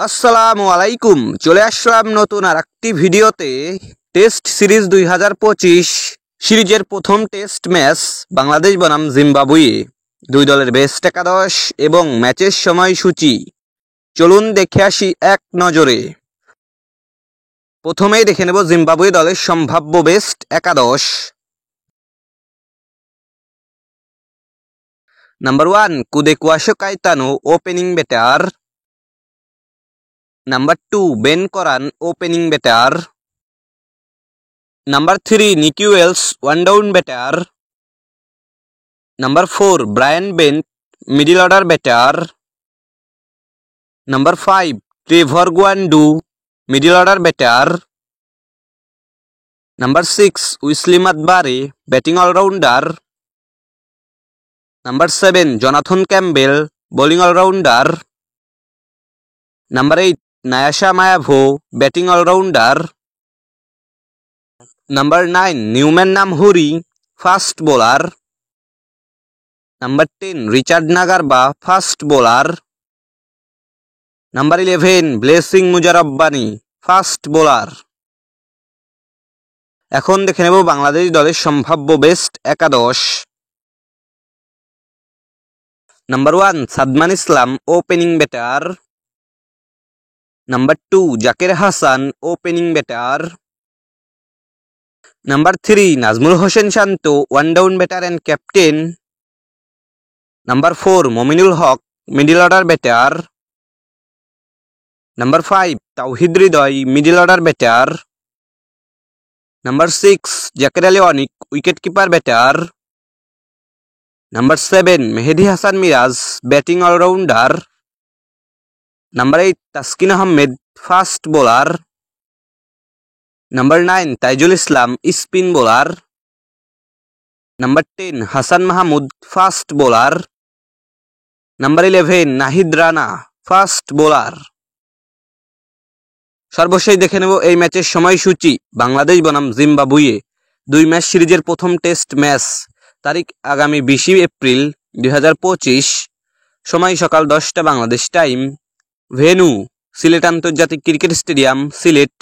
আসসালামু আলাইকুম। চলে আসলাম নতুন আর একটি ভিডিওতে। টেস্ট সিরিজ 2025 সিরিজের প্রথম টেস্ট ম্যাচ বাংলাদেশ বনাম জিম্বাবুয়ে। দুই দলের বেস্ট একাদশ এবং ম্যাচের সময়সূচি চলুন দেখে আসি এক নজরে। প্রথমেই দেখে নেব জিম্বাবুয়ে দলের সম্ভাব্য বেস্ট একাদশ। Number 1 Kudakwashe Kaitano, opening batter. Number 2 Ben Curran, opening batter. Number 3 Nick Welch, one down batter. Number 4 Brian Bennett, middle order batter. Number 5 Trevor Gwandu, middle order batter. Number 6 Wessly Madhevere, batting allrounder. Number 7 Johnathan Campbell, bowling allrounder. Number 8 Nyasha Mayavo, batting allrounder. Number 9 Newman Nyamhuri, fast bowler. Number 10 Richard Ngarava, fast bowler. Number 11 blessing মুজারব্বানি, fast bowler. এখন দেখে নেব বাংলাদেশ দলের সম্ভাব্য best একাদশ। Number 1 Shadman Islam, opening batter. Number 2 Zakir Hasan, opening batter. Number 3 Najmul Hossain Shanto, one down batter and captain. Number 4 Mominul Haque, middle order batter. Number 5 Towhid Hridoy, middle order batter. Number 6 Jaker Ali Anik, wicket keeper batter. Number 7 Mehidy Hasan Miraz, batting allrounder. Number 8 Taskin Ahmed, fast bowler. Number 9 Taijul Islam, spin bowler. Number 10 Hasan Mahmud, fast bowler. Number 11 Nahid Rana, fast bowler. সর্বশেষ দেখে নেব এই ম্যাচের সময়সূচি। বাংলাদেশ বনাম Zimbabwe 2 match সিরিজের প্রথম test match, তারিখ আগামী 20 এপ্রিল 2025, সময় সকাল 10টা বাংলাদেশ টাইম, ভেন্যু সিলেট আন্তর্জাতিক ক্রিকেট স্টেডিয়াম, সিলেট।